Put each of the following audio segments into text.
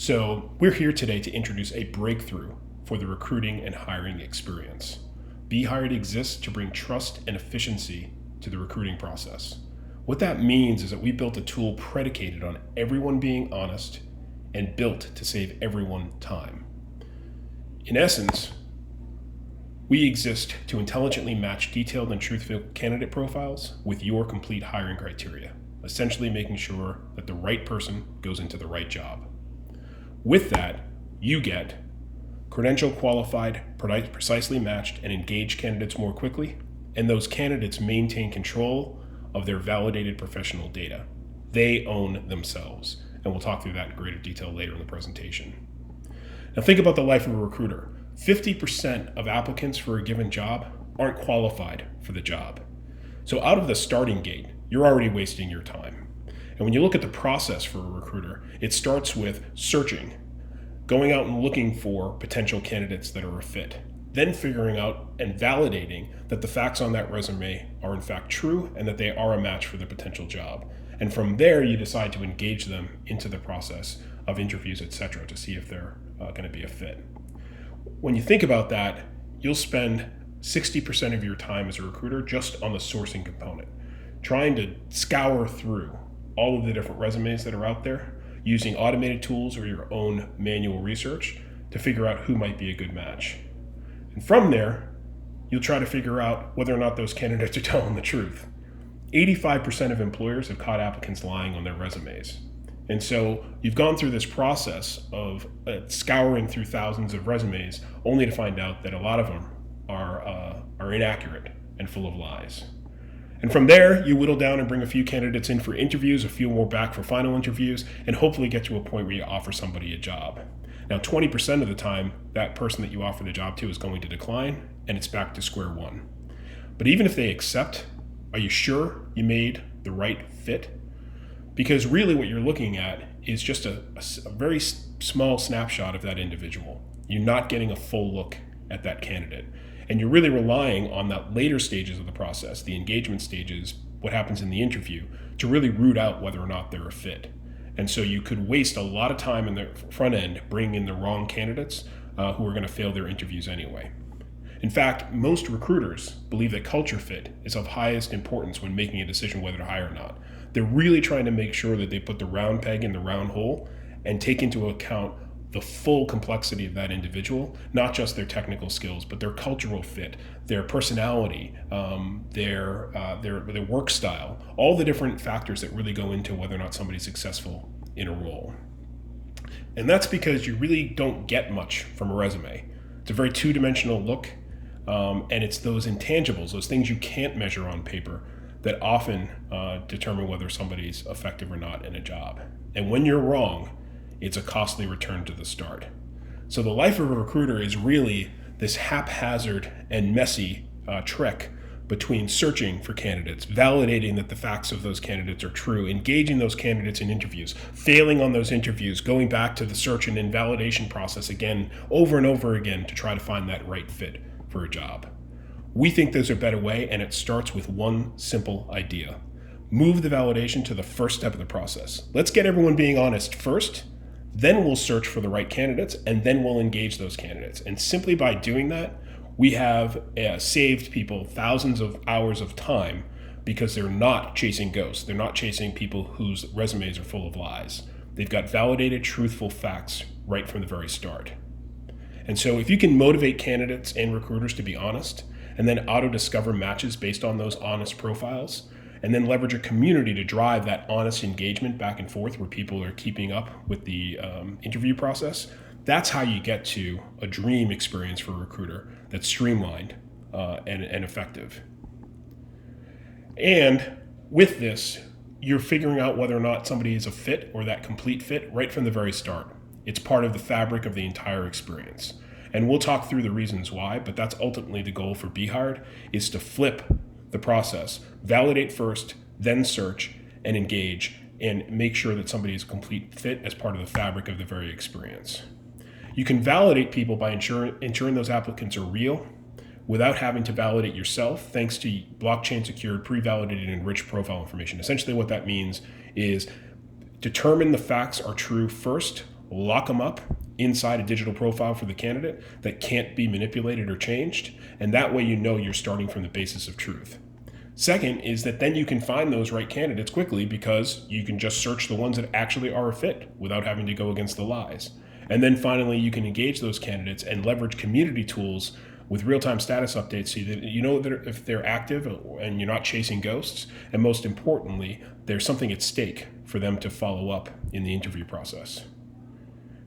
So we're here today to introduce a breakthrough for the recruiting and hiring experience. BHired exists to bring trust and efficiency to the recruiting process. What that means is that we built a tool predicated on everyone being honest and built to save everyone time. In essence, we exist to intelligently match detailed and truthful candidate profiles with your complete hiring criteria, essentially making sure that the right person goes into the right job. With that, you get credential qualified, precisely matched, and engaged candidates more quickly, and those candidates maintain control of their validated professional data. They own themselves, and we'll talk through that in greater detail later in the presentation. Now think about the life of a recruiter. 50% of applicants for a given job aren't qualified for the job. So out of the starting gate, you're already wasting your time. And when you look at the process for a recruiter, it starts with searching, going out and looking for potential candidates that are a fit, then figuring out and validating that the facts on that resume are in fact true and that they are a match for the potential job. And from there, you decide to engage them into the process of interviews, etc., to see if they're going to be a fit. When you think about that, you'll spend 60% of your time as a recruiter just on the sourcing component, trying to scour through all of the different resumes that are out there, using automated tools or your own manual research to figure out who might be a good match. And from there, you'll try to figure out whether or not those candidates are telling the truth. 85% of employers have caught applicants lying on their resumes. And so you've gone through this process of scouring through thousands of resumes only to find out that a lot of them are inaccurate and full of lies. And from there, you whittle down and bring a few candidates in for interviews, a few more back for final interviews, and hopefully get to a point where you offer somebody a job. Now, 20% of the time, that person that you offer the job to is going to decline, and it's back to square one. But even if they accept, are you sure you made the right fit? Because really what you're looking at is just a very small snapshot of that individual. You're not getting a full look at that candidate. And you're really relying on that later stages of the process, the engagement stages, what happens in the interview, to really root out whether or not they're a fit. And so you could waste a lot of time in the front end bringing in the wrong candidates who are going to fail their interviews anyway. In fact, most recruiters believe that culture fit is of highest importance when making a decision whether to hire or not. They're really trying to make sure that they put the round peg in the round hole and take into account the full complexity of that individual, not just their technical skills, but their cultural fit, their personality, their work style, all the different factors that really go into whether or not somebody's successful in a role. And that's because you really don't get much from a resume. It's a very two-dimensional look, and it's those intangibles, those things you can't measure on paper, that often determine whether somebody's effective or not in a job. And when you're wrong, it's a costly return to the start. So the life of a recruiter is really this haphazard and messy trek between searching for candidates, validating that the facts of those candidates are true, engaging those candidates in interviews, failing on those interviews, going back to the search and invalidation process again, over and over again to try to find that right fit for a job. We think there's a better way, and it starts with one simple idea. Move the validation to the first step of the process. Let's get everyone being honest first, then we'll search for the right candidates, and then we'll engage those candidates. And simply by doing that, we have saved people thousands of hours of time because they're not chasing ghosts. They're not chasing people whose resumes are full of lies. They've got validated, truthful facts right from the very start. And so if you can motivate candidates and recruiters to be honest, and then auto-discover matches based on those honest profiles, and then leverage a community to drive that honest engagement back and forth where people are keeping up with the interview process, that's how you get to a dream experience for a recruiter that's streamlined and effective. And with this, you're figuring out whether or not somebody is a fit or that complete fit right from the very start. It's part of the fabric of the entire experience. And we'll talk through the reasons why, but that's ultimately the goal for BHired, is to flip the process, validate first, then search and engage, and make sure that somebody is a complete fit as part of the fabric of the very experience. You can validate people by ensuring those applicants are real without having to validate yourself, thanks to blockchain secured, pre-validated, enriched profile information. Essentially what that means is determine the facts are true first, lock them up inside a digital profile for the candidate that can't be manipulated or changed. And that way you know you're starting from the basis of truth. Second is that then you can find those right candidates quickly because you can just search the ones that actually are a fit without having to go against the lies. And then finally, you can engage those candidates and leverage community tools with real-time status updates so that you know that if they're active and you're not chasing ghosts. And most importantly, there's something at stake for them to follow up in the interview process.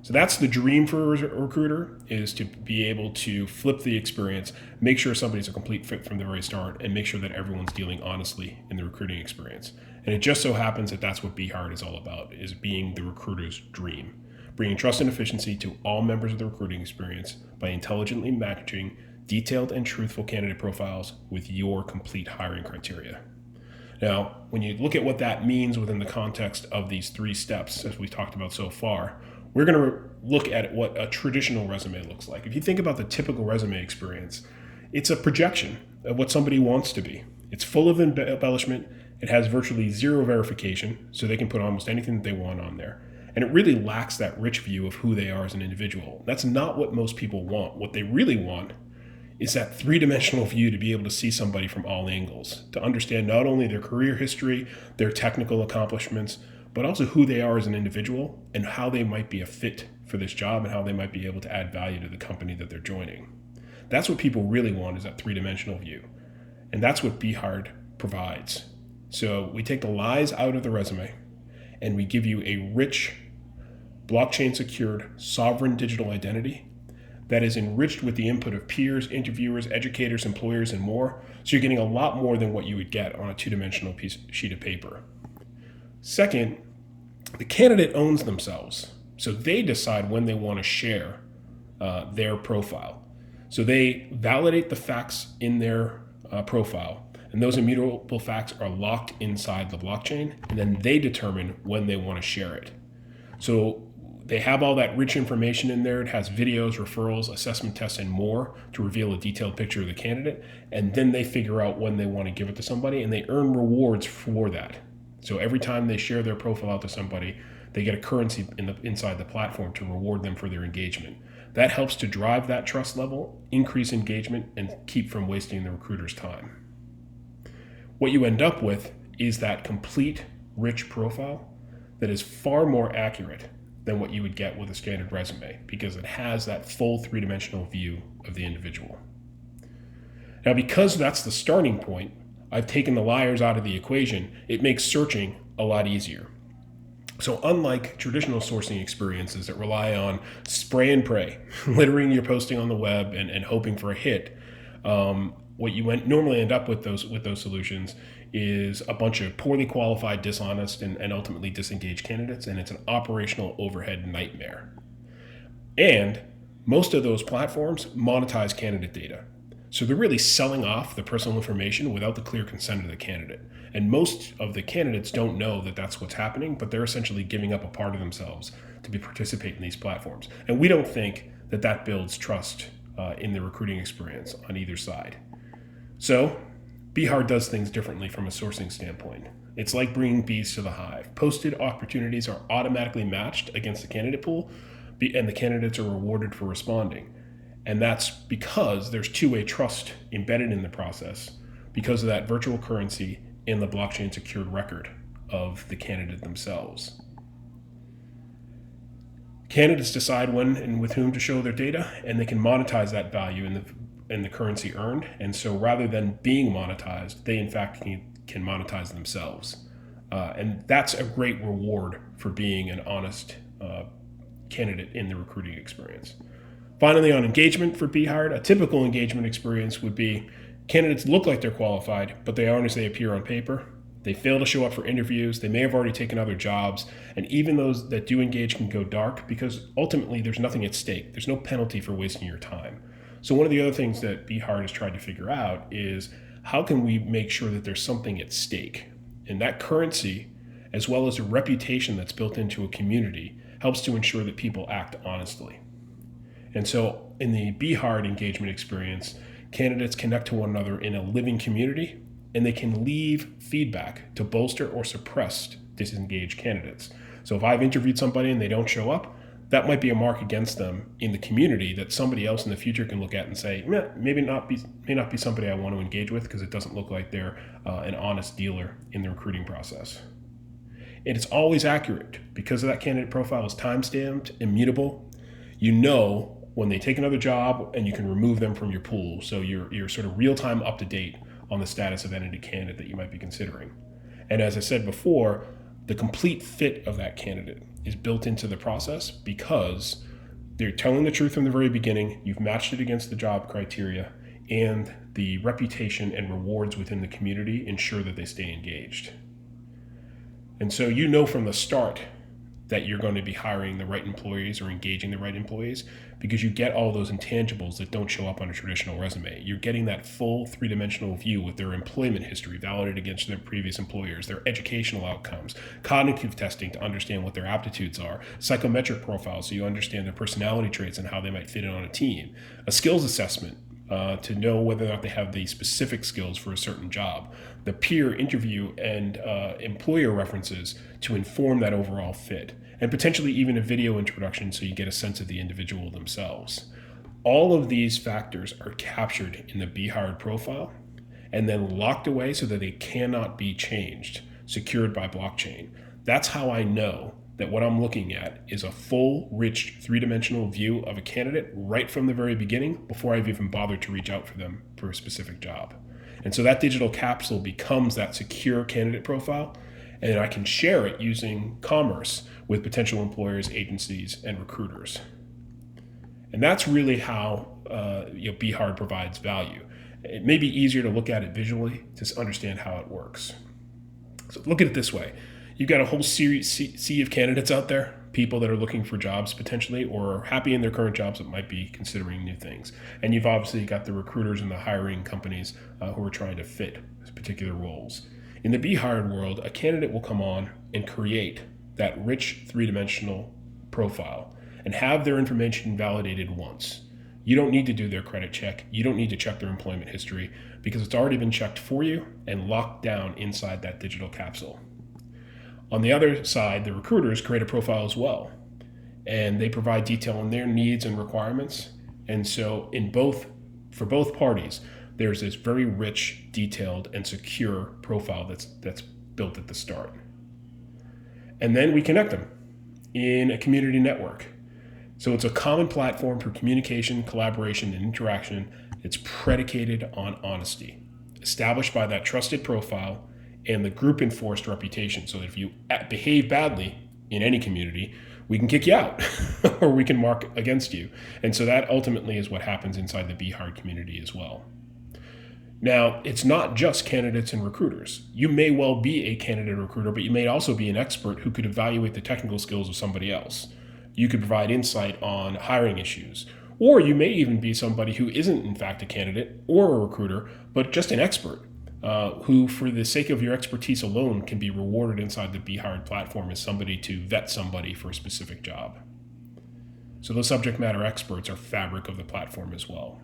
So that's the dream for a recruiter, is to be able to flip the experience, make sure somebody's a complete fit from the very start, and make sure that everyone's dealing honestly in the recruiting experience. And it just so happens that that's what BHired is all about, is being the recruiter's dream, bringing trust and efficiency to all members of the recruiting experience by intelligently matching detailed and truthful candidate profiles with your complete hiring criteria. Now, when you look at what that means within the context of these 3 steps, as we've talked about so far, we're going to look at what a traditional resume looks like. If you think about the typical resume experience, it's a projection of what somebody wants to be. It's full of embellishment. It has virtually zero verification, so they can put almost anything that they want on there. And it really lacks that rich view of who they are as an individual. That's not what most people want. What they really want is that 3-dimensional view, to be able to see somebody from all angles, to understand not only their career history, their technical accomplishments, but also who they are as an individual and how they might be a fit for this job and how they might be able to add value to the company that they're joining. That's what people really want, is that 3-dimensional view. And that's what BHired provides. So we take the lies out of the resume and we give you a rich, blockchain secured, sovereign digital identity that is enriched with the input of peers, interviewers, educators, employers, and more. So you're getting a lot more than what you would get on a 2-dimensional sheet of paper. Second, the candidate owns themselves. So they decide when they want to share their profile. So they validate the facts in their profile, and those immutable facts are locked inside the blockchain, and then they determine when they want to share it. So they have all that rich information in there. It has videos, referrals, assessment tests, and more to reveal a detailed picture of the candidate, and then they figure out when they want to give it to somebody, and they earn rewards for that. So every time they share their profile out to somebody, they get a currency inside the platform to reward them for their engagement. That helps to drive that trust level, increase engagement, and keep from wasting the recruiter's time. What you end up with is that complete, rich profile that is far more accurate than what you would get with a standard resume, because it has that full 3-dimensional view of the individual. Now, because that's the starting point, I've taken the liars out of the equation. It makes searching a lot easier. So unlike traditional sourcing experiences that rely on spray and pray, littering your posting on the web and hoping for a hit, what you normally end up with those solutions is a bunch of poorly qualified, dishonest, and ultimately disengaged candidates, and it's an operational overhead nightmare. And most of those platforms monetize candidate data. So they're really selling off the personal information without the clear consent of the candidate. And most of the candidates don't know that that's what's happening, but they're essentially giving up a part of themselves to participate in these platforms. And we don't think that that builds trust in the recruiting experience on either side. So BHired does things differently from a sourcing standpoint. It's like bringing bees to the hive. Posted opportunities are automatically matched against the candidate pool, and the candidates are rewarded for responding. And that's because there's 2-way trust embedded in the process because of that virtual currency in the blockchain secured record of the candidate themselves. Candidates decide when and with whom to show their data, and they can monetize that value in the currency earned. And so rather than being monetized, they in fact can monetize themselves. And that's a great reward for being an honest candidate in the recruiting experience. Finally, on engagement for BHired, a typical engagement experience would be candidates look like they're qualified, but they aren't as they appear on paper. They fail to show up for interviews. They may have already taken other jobs. And even those that do engage can go dark because ultimately there's nothing at stake. There's no penalty for wasting your time. So one of the other things that BHired has tried to figure out is how can we make sure that there's something at stake? And that currency, as well as a reputation that's built into a community, helps to ensure that people act honestly. And so in the BHired engagement experience, candidates connect to one another in a living community, and they can leave feedback to bolster or suppress disengaged candidates. So if I've interviewed somebody and they don't show up, that might be a mark against them in the community that somebody else in the future can look at and say, may not be somebody I want to engage with because it doesn't look like they're an honest dealer in the recruiting process. And it's always accurate because of that candidate profile is time-stamped, immutable. You know when they take another job and you can remove them from your pool. So you're sort of real-time up to date on the status of any candidate that you might be considering. And as I said before, the complete fit of that candidate is built into the process because they're telling the truth from the very beginning. You've matched it against the job criteria, and the reputation and rewards within the community ensure that they stay engaged. And so you know from the start that you're going to be hiring the right employees or engaging the right employees because you get all those intangibles that don't show up on a traditional resume. You're getting that full three-dimensional view with their employment history validated against their previous employers, their educational outcomes, cognitive testing to understand what their aptitudes are, psychometric profiles so you understand their personality traits and how they might fit in on a team, a skills assessment to know whether or not they have the specific skills for a certain job, the peer interview and employer references to inform that overall fit, and potentially even a video introduction so you get a sense of the individual themselves. All of these factors are captured in the BHired profile and then locked away so that they cannot be changed, secured by blockchain. That's how I know that what I'm looking at is a full, rich, three-dimensional view of a candidate right from the very beginning before I've even bothered to reach out for them for a specific job. And so that digital capsule becomes that secure candidate profile, and I can share it using commerce with potential employers, agencies, and recruiters. And that's really how BHired provides value. It may be easier to look at it visually to understand how it works. So look at it this way. You've got a whole sea of candidates out there, people that are looking for jobs potentially or are happy in their current jobs that might be considering new things. And you've obviously got the recruiters and the hiring companies who are trying to fit particular roles. In the BHired world, a candidate will come on and create that rich three-dimensional profile and have their information validated once. You don't need to do their credit check. You don't need to check their employment history because it's already been checked for you and locked down inside that digital capsule. On the other side, the recruiters create a profile as well, and they provide detail on their needs and requirements. And so for both parties, there's this very rich, detailed, and secure profile that's built at the start. And then we connect them in a community network. So it's a common platform for communication, collaboration, and interaction. It's predicated on honesty, established by that trusted profile and the group enforced reputation. So that if you behave badly in any community, we can kick you out or we can mark against you. And so that ultimately is what happens inside the BHired community as well. Now, it's not just candidates and recruiters. You may well be a candidate recruiter, but you may also be an expert who could evaluate the technical skills of somebody else. You could provide insight on hiring issues, or you may even be somebody who isn't in fact a candidate or a recruiter, but just an expert who, for the sake of your expertise alone, can be rewarded inside the BHired platform as somebody to vet somebody for a specific job. So those subject matter experts are fabric of the platform as well.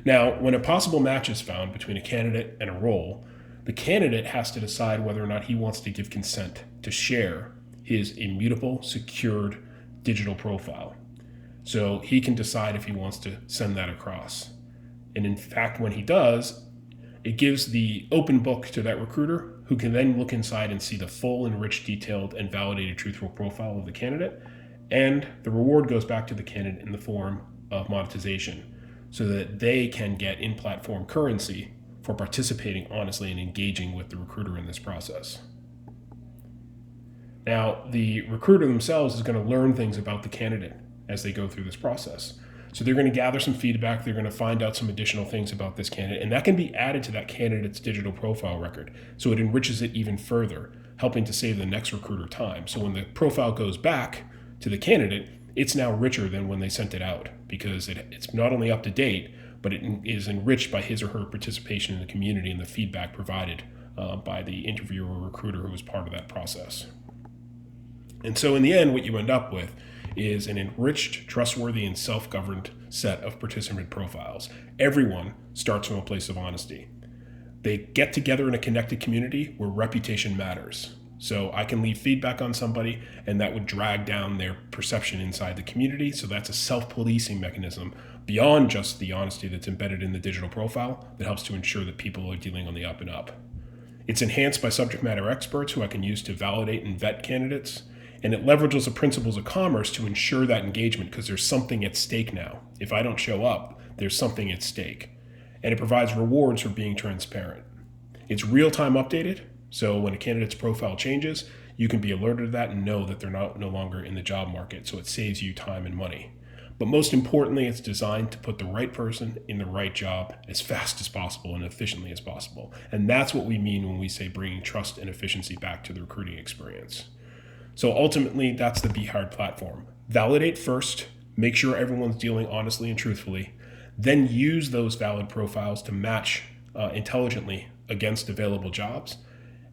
Now, when a possible match is found between a candidate and a role, the candidate has to decide whether or not he wants to give consent to share his immutable, secured digital profile. So he can decide if he wants to send that across. And in fact, when he does, it gives the open book to that recruiter who can then look inside and see the full, enriched, detailed, and validated truthful profile of the candidate. And the reward goes back to the candidate in the form of monetization so that they can get in-platform currency for participating honestly and engaging with the recruiter in this process. Now, the recruiter themselves is going to learn things about the candidate as they go through this process. So they're going to gather some feedback, they're going to find out some additional things about this candidate, and that can be added to that candidate's digital profile record. So it enriches it even further, helping to save the next recruiter time. So when the profile goes back to the candidate, it's now richer than when they sent it out because it's not only up to date, but it is enriched by his or her participation in the community and the feedback provided by the interviewer or recruiter who was part of that process. And so in the end, what you end up with is an enriched, trustworthy, and self-governed set of participant profiles. Everyone starts from a place of honesty. They get together in a connected community where reputation matters. So I can leave feedback on somebody, and that would drag down their perception inside the community. So that's a self-policing mechanism beyond just the honesty that's embedded in the digital profile that helps to ensure that people are dealing on the up and up. It's enhanced by subject matter experts who I can use to validate and vet candidates. And it leverages the principles of commerce to ensure that engagement, because there's something at stake now. If I don't show up, there's something at stake. And it provides rewards for being transparent. It's real-time updated, so when a candidate's profile changes, you can be alerted to that and know that they're no longer in the job market, so it saves you time and money. But most importantly, it's designed to put the right person in the right job as fast as possible and efficiently as possible. And that's what we mean when we say bringing trust and efficiency back to the recruiting experience. So ultimately, that's the BHired platform. Validate first, make sure everyone's dealing honestly and truthfully, then use those valid profiles to match intelligently against available jobs,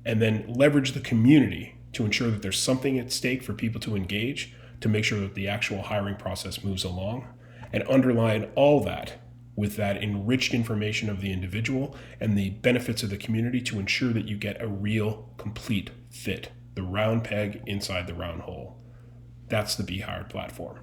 and then leverage the community to ensure that there's something at stake for people to engage, to make sure that the actual hiring process moves along, and underline all that with that enriched information of the individual and the benefits of the community to ensure that you get a real, complete fit, the round peg inside the round hole. That's the BHired platform.